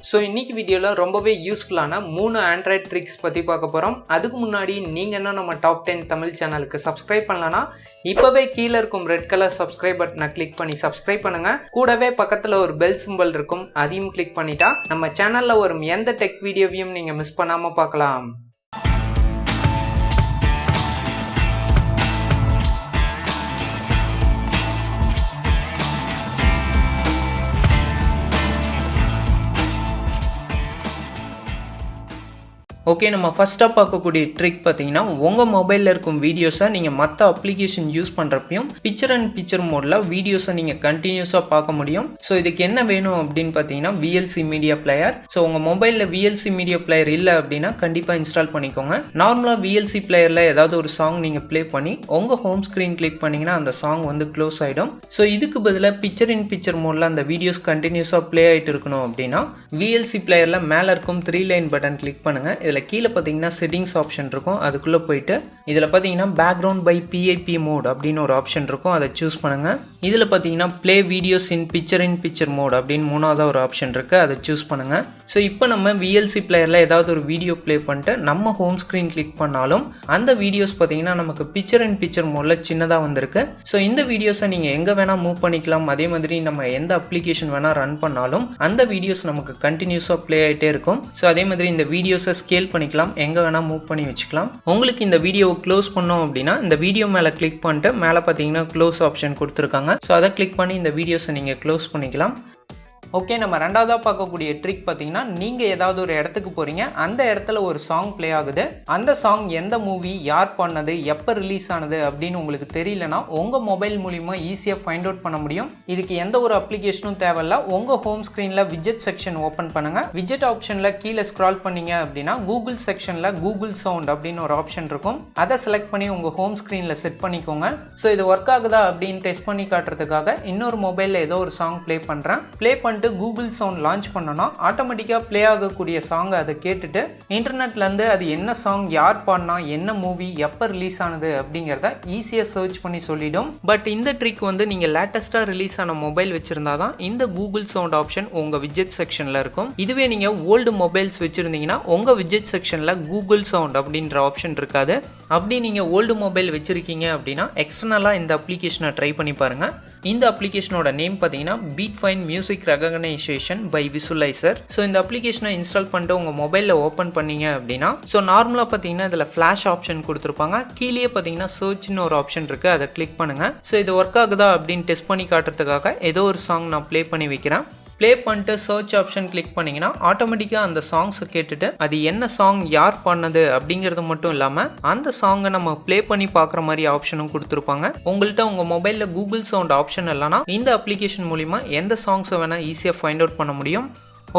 So இன்னைக்கு வீடியோவில் ரொம்பவே யூஸ்ஃபுல்லான 3 ஆண்ட்ராய்ட் ட்ரிக்ஸ் பற்றி பார்க்க போகிறோம். அதுக்கு முன்னாடி நீங்கள் என்ன நம்ம டாப் 10 தமிழ் சேனலுக்கு சப்ஸ்கிரைப் பண்ணலன்னா இப்போவே கீழே இருக்கும் ரெட் கலர் சப்ஸ்கிரைப் பட்டனை கிளிக் பண்ணி சப்ஸ்கிரைப் பண்ணுங்கள். கூடவே பக்கத்தில் ஒரு பெல் சிம்பல் இருக்கும், அதையும் கிளிக் பண்ணிட்டா நம்ம சேனலில் வரும் எந்த டெக் வீடியோவையும் நீங்கள் மிஸ் பண்ணாமல் பார்க்கலாம். ஓகே, நம்ம ஃபஸ்ட்டாக பார்க்கக்கூடிய ட்ரிக் பார்த்தீங்கன்னா உங்கள் மொபைலில் இருக்கும் வீடியோஸை நீங்கள் மற்ற அப்ளிகேஷன் யூஸ் பண்ணுறப்பையும் பிக்சர் அண்ட் பிக்சர் மோடில் வீடியோஸை நீங்கள் கண்டினியூஸாக பார்க்க முடியும். ஸோ இதுக்கு என்ன வேணும் அப்படின்னு பார்த்தீங்கன்னா VLC மீடியா பிளேயர். ஸோ உங்கள் மொபைலில் VLC மீடியா பிளேயர் இல்லை அப்படின்னா கண்டிப்பாக இன்ஸ்டால் பண்ணிக்கோங்க. நார்மலாக VLC பிளேயரில் ஏதாவது ஒரு சாங் நீங்கள் ப்ளே பண்ணி உங்கள் ஹோம் ஸ்க்ரீன் கிளிக் பண்ணிங்கன்னா அந்த சாங் வந்து க்ளோஸ் ஆகிடும். ஸோ இதுக்கு பதிலாக பிக்சர் இன் பிக்சர் மோடில் அந்த வீடியோஸ் கண்டினியூஸாக ப்ளே ஆகிட்டு இருக்கணும் அப்படின்னா VLC பிளேயரில் மேலே இருக்கும் 3 லைன் பட்டன் கிளிக் பண்ணுங்கள். இதில் கீழே பார்த்தீங்கன்னா செட்டிங்ஸ் ஆப்ஷன் இருக்கும், அதுக்குள்ளே போயிட்டு இதில் பார்த்தீங்கன்னா பேக்ரவுண்ட் பை PIP மோட் அப்படின்னு ஒரு ஆப்ஷன் இருக்கும், அதை சூஸ் பண்ணுங்கள். இதில் பார்த்தீங்கன்னா play videos in picture mode அப்படின்னு 3வது ஒரு ஆப்ஷன் இருக்குது, அதை சூஸ் பண்ணுங்கள். ஸோ இப்போ நம்ம VLC பிளேயரில் ஏதாவது ஒரு வீடியோ ப்ளே பண்ணிட்டு நம்ம ஹோம் ஸ்க்ரீன் கிளிக் பண்ணாலும் அந்த வீடியோஸ் பார்த்தீங்கன்னா நமக்கு பிக்சர் மோடில் சின்னதாக வந்திருக்கு. ஸோ இந்த வீடியோஸை நீங்கள் எங்கே வேணால் மூவ் பண்ணிக்கலாம். அதே மாதிரி நம்ம எந்த அப்ளிகேஷன் வேணால் ரன் பண்ணாலும் அந்த வீடியோஸ் நமக்கு கண்டினியூஸாக ப்ளே ஆகிட்டே இருக்கும். ஸோ அதே மாதிரி இந்த வீடியோஸை ஸ்கேல் பண்ணிக்கலாம், எங்கே வேணால் மூவ் பண்ணி வச்சுக்கலாம். உங்களுக்கு இந்த வீடியோவை க்ளோஸ் பண்ணோம் அப்படின்னா இந்த வீடியோ மேலே கிளிக் பண்ணிட்டு மேலே பார்த்தீங்கன்னா க்ளோஸ் ஆப்ஷன் கொடுத்துருக்காங்க. ஸோ அதை கிளிக் பண்ணி இந்த வீடியோஸை நீங்கள் க்ளோஸ் பண்ணிக்கலாம். ஓகே, நம்ம ரெண்டாவதாக பார்க்கக்கூடிய ட்ரிக் பார்த்தீங்கன்னா நீங்கள் ஏதாவது ஒரு இடத்துக்கு போகிறீங்க, அந்த இடத்துல ஒரு சாங் ப்ளே ஆகுது. அந்த சாங் எந்த மூவி, யார் பண்ணது, எப்போ ரிலீஸ் ஆனது அப்படின்னு உங்களுக்கு தெரியலனா உங்கள் மொபைல் மூலிமா ஈஸியாக ஃபைண்ட் அவுட் பண்ண முடியும். இதுக்கு எந்த ஒரு அப்ளிகேஷனும் தேவையில்ல. உங்கள் ஹோம் ஸ்க்ரீனில் விட்ஜெட் செக்ஷன் ஓப்பன் பண்ணுங்கள். விட்ஜெட் ஆப்ஷனில் கீழே ஸ்க்ரால் பண்ணீங்க அப்படின்னா கூகுள் செக்ஷனில் கூகுள் சவுண்ட் அப்படின்னு ஒரு ஆப்ஷன் இருக்கும், அதை செலக்ட் பண்ணி உங்கள் ஹோம் ஸ்க்ரீனில் செட் பண்ணிக்கோங்க. ஸோ இது ஒர்க் ஆகுதா அப்படின்னு டெஸ்ட் பண்ணி காட்டுறதுக்காக இன்னொரு மொபைலில் ஏதோ ஒரு சாங் ப்ளே பண்ணுறேன். ப்ளே பண்ணிட்டு கூகுள் சவுண்ட் லான்ச் பண்ணோன்னா ஆட்டோமேட்டிக்காக ப்ளே ஆகக்கூடிய சாங்கை அதை கேட்டுட்டு இன்டர்நெட்லேருந்து அது என்ன சாங், யார் பாடினா, என்ன மூவி, எப்போ ரிலீஸ் ஆனது அப்படிங்கிறத ஈஸியாக சர்ச் பண்ணி சொல்லிடும். பட் இந்த ட்ரிக் வந்து நீங்கள் லேட்டஸ்ட்டாக ரிலீஸ் ஆன மொபைல் வச்சுருந்தா தான் இந்த கூகுள் சவுண்ட் ஆப்ஷன் உங்கள் விட்ஜெட் செக்ஷனில் இருக்கும். இதுவே நீங்கள் ஓல்டு மொபைல்ஸ் வச்சுருந்தீங்கன்னா உங்கள் விட்ஜெட் செக்ஷனில் கூகுள் சவுண்ட் அப்படின்ற ஆப்ஷன் இருக்காது. அப்படி நீங்கள் ஓல்டு மொபைல் வச்சுருக்கீங்க அப்படின்னா எக்ஸ்டர்னலாக இந்த அப்ளிகேஷனை ட்ரை பண்ணி பாருங்கள். இந்த அப்ளிகேஷனோட நேம் பார்த்தீங்கன்னா Beatfind music recognition by visualiser. So இந்த அப்ளிகேஷனை இன்ஸ்டால் பண்ணிட்டு உங்கள் மொபைலில் ஓப்பன் பண்ணீங்க அப்படின்னா ஸோ நார்மலாக பார்த்தீங்கன்னா இதில் ஃப்ளாஷ் ஆப்ஷன் கொடுத்துருப்பாங்க. கீழே பார்த்தீங்கன்னா சர்ச்னு ஒரு ஆப்ஷன் இருக்குது, அதை கிளிக் பண்ணுங்கள். ஸோ இது ஒர்க் ஆகுதா அப்படின்னு டெஸ்ட் பண்ணி காட்டுறதுக்காக ஏதோ ஒரு சாங் நான் ப்ளே பண்ணி வைக்கிறேன். ப்ளே பண்ணிட்டு சர்ச் ஆப்ஷன் கிளிக் பண்ணிங்கன்னா ஆட்டோமேட்டிக்காக அந்த சாங்ஸை கேட்டுட்டு அது என்ன சாங், யார் பண்ணது அப்படிங்கிறது மட்டும் இல்லாமல் அந்த சாங்கை நம்ம ப்ளே பண்ணி பார்க்குற மாதிரி ஆப்ஷனும் கொடுத்துருப்பாங்க. உங்கள்கிட்ட உங்கள் மொபைலில் கூகுள் சவுண்ட் ஆப்ஷன் இல்லைனா இந்த அப்ளிகேஷன் மூலிமா எந்த சாங்ஸை வேணால் ஈஸியாக ஃபைண்ட் அவுட் பண்ண முடியும்.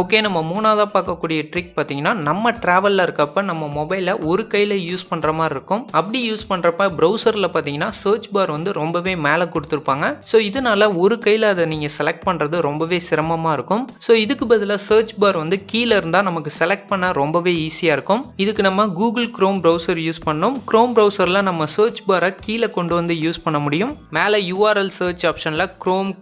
ஓகே, நம்ம மூணாவதாக பார்க்கக்கூடிய ட்ரிக் பார்த்தீங்கன்னா நம்ம ட்ராவலில் இருக்கப்போ நம்ம மொபைலை ஒரு கையில் யூஸ் பண்ணுற மாதிரி இருக்கும். அப்படி யூஸ் பண்ணுறப்ப ப்ரௌசரில் பார்த்தீங்கன்னா சர்ச் பார் வந்து ரொம்பவே மேலே கொடுத்துருப்பாங்க. ஸோ இதனால் ஒரு கையில் அதை நீங்கள் செலக்ட் பண்ணுறது ரொம்பவே சிரமமாக இருக்கும். ஸோ இதுக்கு பதிலாக சர்ச் பார் வந்து கீழே இருந்தால் நமக்கு செலக்ட் பண்ண ரொம்பவே ஈஸியாக இருக்கும். இதுக்கு நம்ம கூகுள் க்ரோம் ப்ரௌசர் யூஸ் பண்ணோம். க்ரோம் ப்ரௌசரில் நம்ம சர்ச் பாரை கீழே கொண்டு வந்து யூஸ் பண்ண முடியும். மேலே URL சர்ச் ஆப்ஷனில் chrome://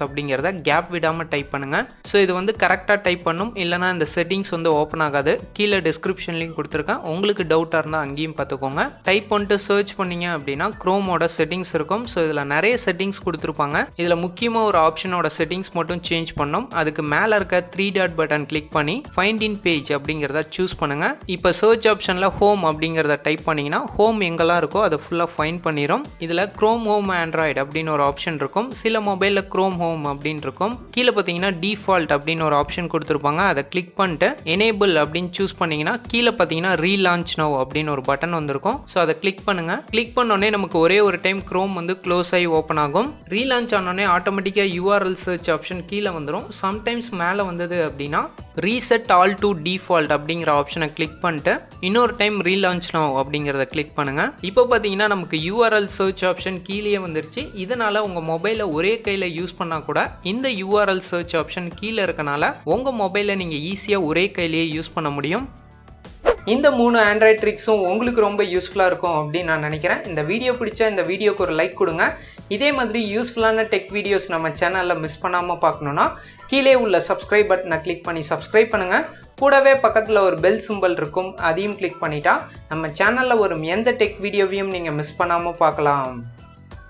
அப்படிங்கிறத கேப் விடாமல் டைப் பண்ணுங்கள். ஸோ இது வந்து கரெக்டாக டைப் பண்ணும், இல்லைனா இந்த செட்டிங்ஸ் வந்து ஓப்பன் ஆகாது. கீழே டிஸ்கிரிப்ஷன்லையும் கொடுத்துருக்கேன், உங்களுக்கு டவுட்டாக இருந்தால் அங்கேயும் பார்த்துக்கோங்க. டைப் பண்ணிட்டு சர்ச் பண்ணிங்க அப்படின்னா க்ரோமோட செட்டிங்ஸ் இருக்கும். ஸோ இதில் நிறைய செட்டிங்ஸ் கொடுத்துருப்பாங்க. இதில் முக்கியமாக ஒரு ஆப்ஷனோட செட்டிங்ஸ் மட்டும் சேஞ்ச் பண்ணோம். அதுக்கு மேலே இருக்க 3 டாட் பட்டன் கிளிக் பண்ணி ஃபைண்ட் இன் பேஜ் அப்படிங்கிறத சூஸ் பண்ணுங்கள். இப்போ சர்ச் ஆப்ஷனில் ஹோம் அப்படிங்கிறத டைப் பண்ணிங்கன்னா ஹோம் எங்கெல்லாம் இருக்கோ அதை ஃபுல்லாக ஃபைண்ட் பண்ணிடும். இதில் க்ரோம் ஹோம் ஆண்ட்ராய்டு அப்படின்னு ஒரு ஆப்ஷன் இருக்கும். சில மொபைலில் க்ரோம் ஹோம் அப்படின்னு இருக்கும். கீழே பார்த்தீங்கன்னா டிஃபால்ட் அப்படின்னு ஒரு ஆப்ஷன் கொடுத்துருப்பாங்க, அதை கிளிக் பண்ணிட்டு எனேபிள் அப்படின்னு சூஸ் பண்ணீங்கன்னா கீழே பார்த்தீங்கன்னா ரீலான்ச் நவ் அப்படின்னு ஒரு பட்டன் வந்திருக்கும். ஸோ அதை கிளிக் பண்ணுங்க. கிளிக் பண்ணோடனே நமக்கு ஒரே ஒரு டைம் க்ரோம் வந்து க்ளோஸ் ஆகி ஓப்பன் ஆகும். ரீலான்ச் ஆனோடனே ஆட்டோமேட்டிக்காக URL சர்ச் ஆப்ஷன் கீழே வந்துடும். சம்டைம்ஸ் மேலே வந்தது அப்படின்னா ரீசெட் ஆல் டு டிஃபால்ட் அப்படிங்கிற ஆப்ஷனை கிளிக் பண்ணிட்டு இன்னொரு டைம் ரீலான்ச் நவ் அப்படிங்கிறத கிளிக் பண்ணுங்க. இப்போ பார்த்தீங்கன்னா நமக்கு URL சர்ச் ஆப்ஷன் கீழே வந்துருச்சு. இதனால உங்கள் மொபைலை ஒரே கையில் யூஸ் பண்ணால் கூட இந்த URL சர்ச் ஆப்ஷன் கீழே இருக்கனால உங்கள் மொபைலை நீங்கள் ஈஸியாக ஒரே கையிலேயே யூஸ் பண்ண முடியும். இந்த 3 ஆண்ட்ராய்ட் ட்ரிக்ஸும் உங்களுக்கு ரொம்ப யூஸ்ஃபுல்லாக இருக்கும் அப்படின்னு நான் நினைக்கிறேன். இந்த வீடியோ பிடிச்சா இந்த வீடியோக்கு ஒரு லைக் கொடுங்க. இதே மாதிரி யூஸ்ஃபுல்லான டெக் வீடியோஸ் நம்ம சேனலில் மிஸ் பண்ணாமல் பார்க்கணுன்னா கீழே உள்ள சப்ஸ்கிரைப் பட்டனை கிளிக் பண்ணி சப்ஸ்கிரைப் பண்ணுங்கள். கூடவே பக்கத்தில் ஒரு பெல் சிம்பல் இருக்கும், அதையும் கிளிக் பண்ணிட்டா நம்ம சேனலில் வரும் எந்த டெக் வீடியோவையும் நீங்கள் மிஸ் பண்ணாமல் பார்க்கலாம்.